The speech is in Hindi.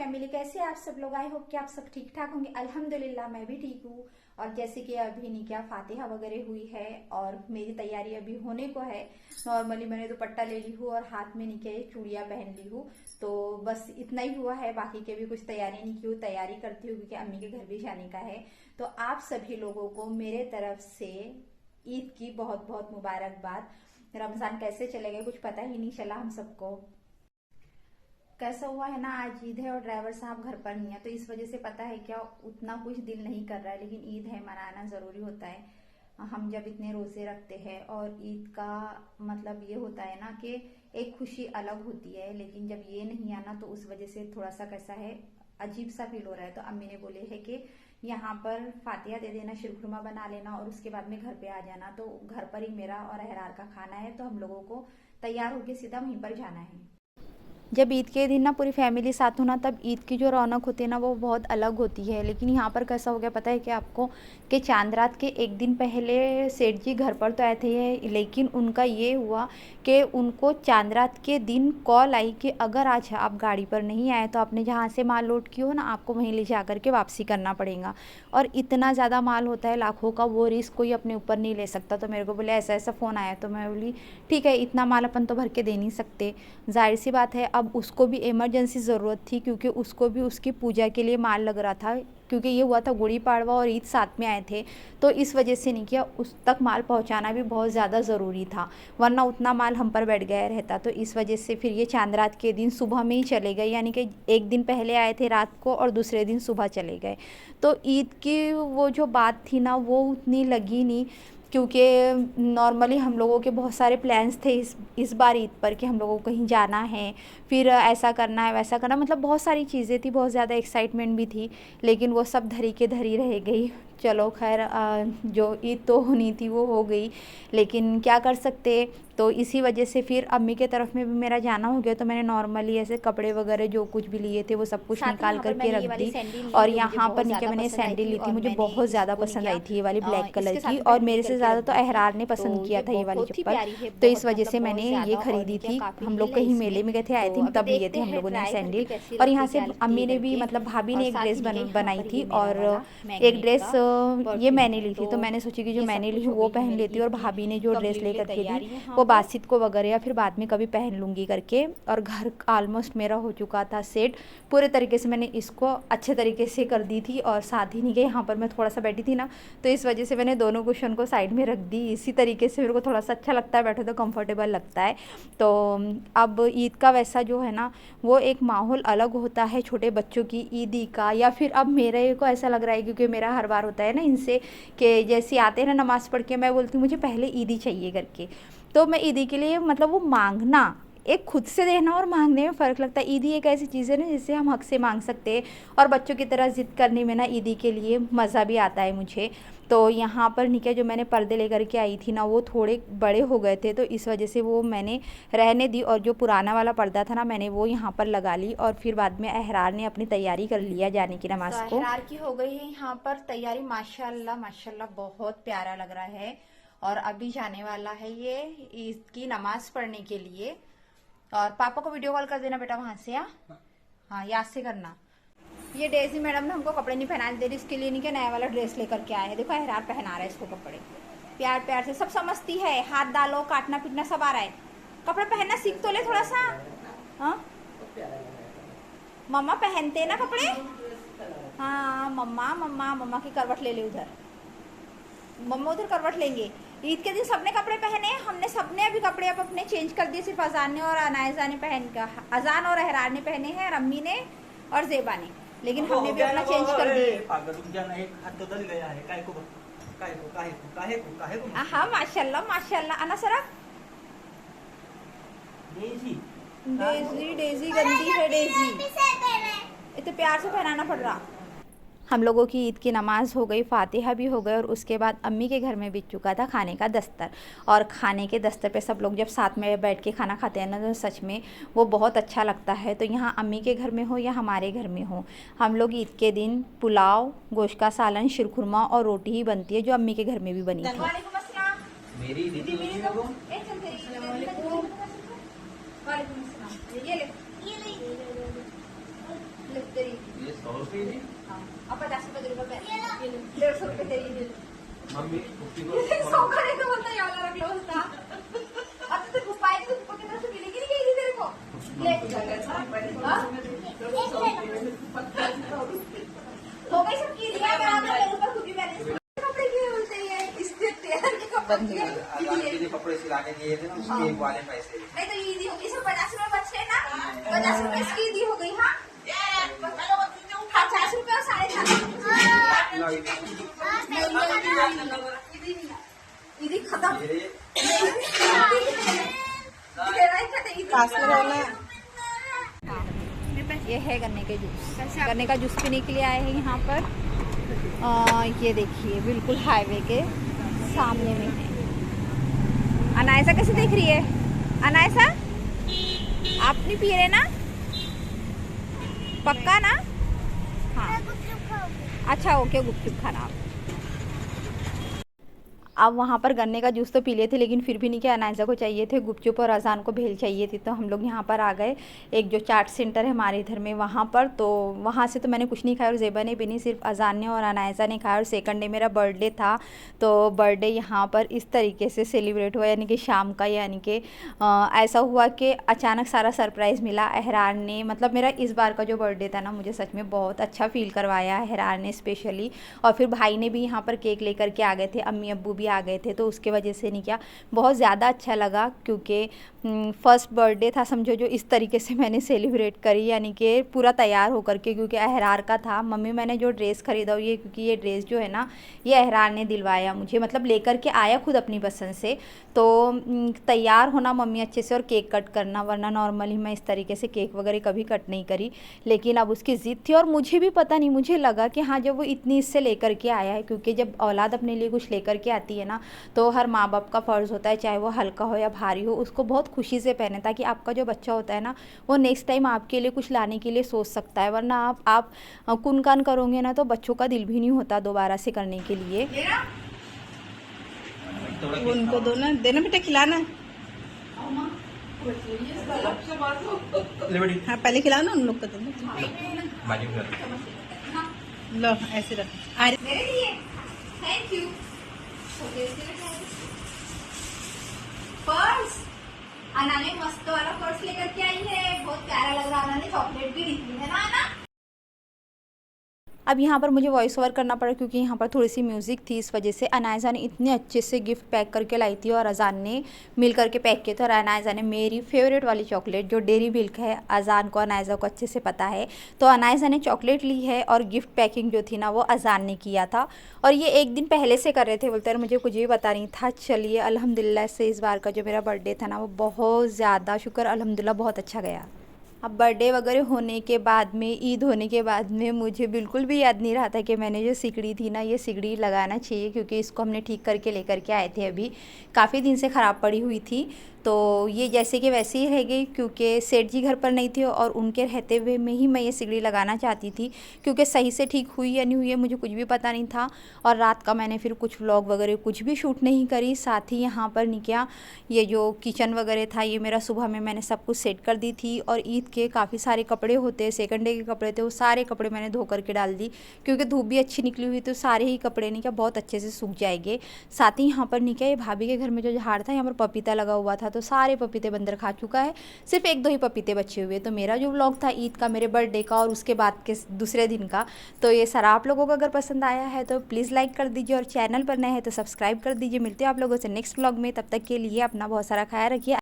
फैमिली, कैसे आप सब लोग? आई होप कि आप सब ठीक ठाक होंगे। अल्हम्दुलिल्लाह मैं भी ठीक हूँ। और जैसे कि अभी निकाह फातिहा वगैरह हुई है और मेरी तैयारी अभी होने को है। नॉर्मली मैंने दुपट्टा ले ली हूँ और हाथ में निकाह चूड़ियाँ पहन ली हूँ। तो बस इतना ही हुआ है, बाकी के भी कुछ तैयारी नहीं की हूँ। तैयारी करती हूँ क्योंकि अम्मी के घर भी जाने का है। तो आप सभी लोगों को मेरे तरफ से ईद की बहुत बहुत मुबारकबाद। रमजान कैसे चले गए कुछ पता ही नहीं चला हम सबको। कैसा हुआ है ना, आज ईद है और ड्राइवर साहब घर पर नहीं है, तो इस वजह से पता है क्या, उतना कुछ दिल नहीं कर रहा है। लेकिन ईद है, मनाना जरूरी होता है। हम जब इतने रोजे रखते हैं और ईद का मतलब ये होता है ना कि एक खुशी अलग होती है, लेकिन जब ये नहीं आना तो उस वजह से थोड़ा सा कैसा है, अजीब सा फील हो रहा है। तो अम्मी ने बोले है कि यहाँ पर फातिहा दे देना, शीरखुरमा बना लेना और उसके बाद में घर पे आ जाना। तो घर पर ही मेरा और अहरार का खाना है, तो हम लोगों को तैयार होके सीधा वहीं पर जाना है। जब ईद के दिन ना पूरी फैमिली साथ हो ना, तब ईद की जो रौनक होती है ना वो बहुत अलग होती है। लेकिन यहाँ पर कैसा हो गया पता है कि आपको, कि चांद रात के एक दिन पहले सेठ जी घर पर तो आए थे, लेकिन उनका ये हुआ कि उनको चांद रात के दिन कॉल आई कि अगर आज आप गाड़ी पर नहीं आए तो आपने जहाँ से माल लोड किया हो ना, आपको वहीं ले जा कर के वापसी करना पड़ेगा। और इतना ज़्यादा माल होता है लाखों का, वो रिस्क कोई अपने ऊपर नहीं ले सकता। तो मेरे को बोले ऐसा ऐसा फ़ोन आया, तो मैं बोली ठीक है, इतना माल अपन तो भर के दे नहीं सकते, जाहिर सी बात है। अब उसको भी इमरजेंसी ज़रूरत थी क्योंकि उसको भी उसकी पूजा के लिए माल लग रहा था, क्योंकि ये हुआ था गुड़ी पाड़वा और ईद साथ में आए थे। तो इस वजह से नहीं किया, उस तक माल पहुंचाना भी बहुत ज़्यादा ज़रूरी था, वरना उतना माल हम पर बैठ गया रहता। तो इस वजह से फिर ये चांद रात के दिन सुबह में ही चले गए, यानी कि एक दिन पहले आए थे रात को और दूसरे दिन सुबह चले गए। तो ईद की वो जो बात थी ना वो उतनी लगी नहीं, क्योंकि नॉर्मली हम लोगों के बहुत सारे प्लान्स थे इस बार ईद पर कि हम लोगों को कहीं जाना है, फिर ऐसा करना है वैसा करना, मतलब बहुत सारी चीज़ें थी, बहुत ज़्यादा एक्साइटमेंट भी थी। लेकिन वो सब धरी के धरी रह गई। चलो खैर, जो ईद तो होनी थी वो हो गई, लेकिन क्या कर सकते। तो इसी वजह से फिर अम्मी के तरफ में भी मेरा जाना हो गया। तो मैंने नॉर्मली ऐसे कपड़े वगैरह जो कुछ भी लिए थे वो सब कुछ निकाल करके रख दी। और यहाँ पर नीचे मैंने सैंडल ली थी, मुझे बहुत ज़्यादा पसंद आई थी ये वाली ब्लैक कलर की, और मेरे से ज़्यादा तो अहरार ने पसंद किया था ये वाली चप्पल। तो इस वजह से मैंने ये खरीदी थी। हम लोग कहीं मेले में गए थे, आई थिंक, तब लिए थे हम लोगों ने सैंडल। और यहाँ से अम्मी ने भी, मतलब भाभी ने एक ड्रेस बनाई थी और एक ड्रेस ये मैंने ली थी। तो मैंने सोची कि जो मैंने ली वो पहन लेती, और भाभी ने जो ड्रेस लेकर के दी वो बासित को वगैरह या फिर बाद में कभी पहन लूँगी करके। और घर ऑलमोस्ट मेरा हो चुका था सेट पूरे तरीके से, मैंने इसको अच्छे तरीके से कर दी थी। और साथ ही नहीं कि यहाँ पर मैं थोड़ा सा बैठी थी ना, तो इस वजह से मैंने दोनों कुशन को साइड में रख दी। इसी तरीके से मेरे को थोड़ा सा अच्छा लगता है, बैठे तो कंफर्टेबल लगता है। तो अब ईद का वैसा जो है ना वो एक माहौल अलग होता है छोटे बच्चों की ईदी का। या फिर अब मेरे को ऐसा लग रहा है, क्योंकि मेरा हर बार होता है ना इनसे कि जैसे आते हैं ना नमाज़ पढ़ के, मैं बोलती हूँ मुझे पहले ईदी चाहिए करके। तो मैं ईदी के लिए, मतलब वो मांगना, एक खुद से देना और मांगने में फ़र्क लगता है। ईदी एक ऐसी चीज़ है ना जिससे हम हक से मांग सकते हैं, और बच्चों की तरह ज़िद करने में ना ईदी के लिए मज़ा भी आता है मुझे। तो यहाँ पर निकाह जो मैंने पर्दे लेकर के आई थी ना वो थोड़े बड़े हो गए थे, तो इस वजह से वो मैंने रहने दी। और जो पुराना वाला पर्दा था ना मैंने वो यहाँ पर लगा ली। और फिर बाद में अहरार ने अपनी तैयारी कर लिया जाने की नमाज को। अहरार की हो गई है यहाँ पर तैयारी, माशाल्लाह माशाल्लाह बहुत प्यारा लग रहा है। और अभी जाने वाला है ये ईद की नमाज पढ़ने के लिए। और पापा को वीडियो कॉल कर देना बेटा वहां से। हाँ याद से करना। ये डेजी मैडम ने हमको कपड़े नहीं पहना दे रही, इसके लिए नहीं क्या नया वाला ड्रेस लेकर के आए हैं। देखो अहरार पहना रहा है इसको कपड़े, प्यार प्यार से सब समझती है, हाथ डालो काटना पीटना सब आ रहा है। कपड़े पहनना सीख तो ले थोड़ा सा। हाँ मम्मा पहनते ना कपड़े। हाँ मम्मा मम्मा मम्मा की करवट ले ले उधर, मम्मा उधर करवट लेंगे। ईद के दिन सबने कपड़े पहने, हमने सबने अभी कपड़े अब अपने चेंज कर दिए, सिर्फ अजान ने और अनायजा ने पहन कर, अजान और अहरार ने पहने हैं, और अम्मी ने और जेबा ने, लेकिन हमने भी अपना चेंज कर दिए। हाँ माशाल्लाह माशाल्लाह। अना सरक डेजी डेजी गंदी है डेजी, इतने प्यार से पहनाना पड़ रहा। हम लोगों की ईद की नमाज़ हो गई, फातिहा भी हो गई, और उसके बाद अम्मी के घर में बीत चुका था खाने का दस्तर। और खाने के दस्तर पे सब लोग जब साथ में बैठ के खाना खाते हैं ना तो सच में वो बहुत अच्छा लगता है। तो यहाँ अम्मी के घर में हो या हमारे घर में हो, हम लोग ईद के दिन पुलाव, गोश्त का सालन, शीरखुरमा और रोटी ही बनती है, जो अम्मी के घर में भी बनी थी। अब 50 रुपए दे रुपए 150 रुपए तेरी दे मम्मी 100 का नहीं तो बोलता ये वाला रख लो उसका अब तो पाए तो पक्के तरह से मिलेगी नहीं कहीं तेरे को ले हो गई सब की लिया बराबर मेरे ऊपर खुद भी बैलेंस कपड़े क्यों बोलते हैं इससे टेलर के कपड़े कपड़े सिलाने दिए थे ना उसके वाले पैसे नहीं तो ईदी हो गई सब 50 रुपए बचे ना 50 रुपए इसकी ईदी हो गई हाँ 50 रुपए और 7.5 ईदी खत्म ये है गन्ने के जूस गन्ने का जूस पीने के लिए आए हैं यहाँ पर ये देखिए बिल्कुल हाईवे के सामने में है। अनायसा कैसे देख रही है अनायसा आप नहीं पी रहे ना पक्का ना हाँ अच्छा ओके गुपचुप खाना आप अब वहाँ पर गन्ने का जूस तो पी लिए थे लेकिन फिर भी नहीं कि अनायसा को चाहिए थे गुपचुप और अजान को भेल चाहिए थी तो हम लोग यहाँ पर आ गए एक जो चाट सेंटर है हमारे इधर में वहाँ पर तो वहाँ से तो मैंने कुछ नहीं खाया और ज़ेबा ने भी नहीं सिर्फ अजान ने और अनायसा ने खाया और सेकंड डे मेरा बर्थडे था तो बर्थडे यहाँ पर इस तरीके से सेलिब्रेट हुआ यानी कि शाम का यानी कि ऐसा हुआ कि अचानक सारा सरप्राइज़ मिला अहरार ने मतलब मेरा इस बार का जो बर्थडे था ना मुझे सच में बहुत अच्छा फील करवाया अहरार ने स्पेशली और फिर भाई ने भी यहाँ पर केक लेकर के आ गए थे अम्मी अब्बू भी आ गए थे तो उसके वजह से नहीं क्या बहुत ज़्यादा अच्छा लगा क्योंकि फर्स्ट बर्थडे था समझो जो इस तरीके से मैंने सेलिब्रेट करी यानी कि पूरा तैयार होकर के क्योंकि अहरार का था मम्मी मैंने जो ड्रेस ख़रीदा ये क्योंकि ये ड्रेस जो है ना ये अहरार ने दिलवाया मुझे मतलब लेकर के आया खुद अपनी पसंद से तो तैयार होना मम्मी अच्छे से और केक कट करना वरना नॉर्मली मैं इस तरीके से केक वगैरह कभी कट नहीं करी लेकिन अब उसकी ज़िद थी और मुझे भी पता नहीं मुझे लगा कि हाँ जब वो इतनी इससे लेकर के आया है क्योंकि जब औलाद अपने लिए कुछ लेकर के आती है ना तो हर माँ बाप का फ़र्ज़ होता है चाहे वो हल्का हो या भारी हो उसको बहुत खुशी से पहने ताकि आपका जो बच्चा होता है ना वो नेक्स्ट टाइम आपके लिए कुछ लाने के लिए सोच सकता है वरना आप कुन-कान करोगे ना तो बच्चों का दिल भी नहीं होता दोबारा से करने के लिए उनको दो ना देना बेटा खिलाना हाँ पहले खिलाना उन लोग को देना लो ऐसे रख थैंक यू पर्स अना ने मस्त वाला पर्स लेकर के आई है बहुत प्यारा लग रहा है अना ने चॉकलेट भी दी है ना अना अब यहाँ पर मुझे वॉइस ओवर करना पड़ा क्योंकि यहाँ पर थोड़ी सी म्यूज़िक थी इस वजह से अनायजा ने इतने अच्छे से गिफ्ट पैक करके लाई थी और अजान ने मिल करके पैक किए थे और अनायजा ने मेरी फेवरेट वाली चॉकलेट जो डेरी मिल्क है अजान को अनायजा को अच्छे से पता है तो अनायजा ने चॉकलेट ली है और गिफ्ट पैकिंग जो थी ना वो अजान ने किया था और ये एक दिन पहले से कर रहे थे बोलते हैं मुझे कुछ भी पता नहीं था चलिए अल्हम्दुलिल्लाह से इस बार का जो मेरा बर्थडे था ना वो बहुत ज़्यादा शुक्र अल्हम्दुलिल्लाह बहुत अच्छा गया। अब बर्थडे वगैरह होने के बाद में ईद होने के बाद में मुझे बिल्कुल भी याद नहीं रहा था कि मैंने जो सिगड़ी थी ना ये सिगड़ी लगाना चाहिए क्योंकि इसको हमने ठीक करके लेकर के आए थे अभी काफ़ी दिन से ख़राब पड़ी हुई थी तो ये जैसे कि वैसे ही रह गई क्योंकि सेठ जी घर पर नहीं थे और उनके रहते हुए में ही मैं ये सिगड़ी लगाना चाहती थी क्योंकि सही से ठीक हुई या नहीं हुई है मुझे कुछ भी पता नहीं था और रात का मैंने फिर कुछ व्लॉग वगैरह कुछ भी शूट नहीं करी साथ ही यहाँ पर नहीं क्या ये जो किचन वगैरह था ये मेरा सुबह में मैंने सब कुछ सेट कर दी थी और ईद के काफ़ी सारे कपड़े होते हैं सेकंड डे के कपड़े थे वो सारे कपड़े मैंने धो करके डाल दी क्योंकि धूप भी अच्छी निकली हुई तो सारे ही कपड़े नहीं क्या बहुत अच्छे से सूख जाएंगे। साथ ही यहाँ पर नहीं क्या ये भाभी के घर में जो झाड़ था यहाँ पर पपीता लगा हुआ था तो सारे पपीते बंदर खा चुका है सिर्फ 1-2 ही पपीते बचे हुए तो मेरा जो व्लॉग था ईद का मेरे बर्थडे का और उसके बाद के दूसरे दिन का तो ये सारा आप लोगों को अगर पसंद आया है तो प्लीज़ लाइक कर दीजिए और चैनल पर नए हैं तो सब्सक्राइब कर दीजिए। मिलते हैं आप लोगों से नेक्स्ट व्लॉग में तब तक के लिए अपना बहुत सारा ख्याल रखिए।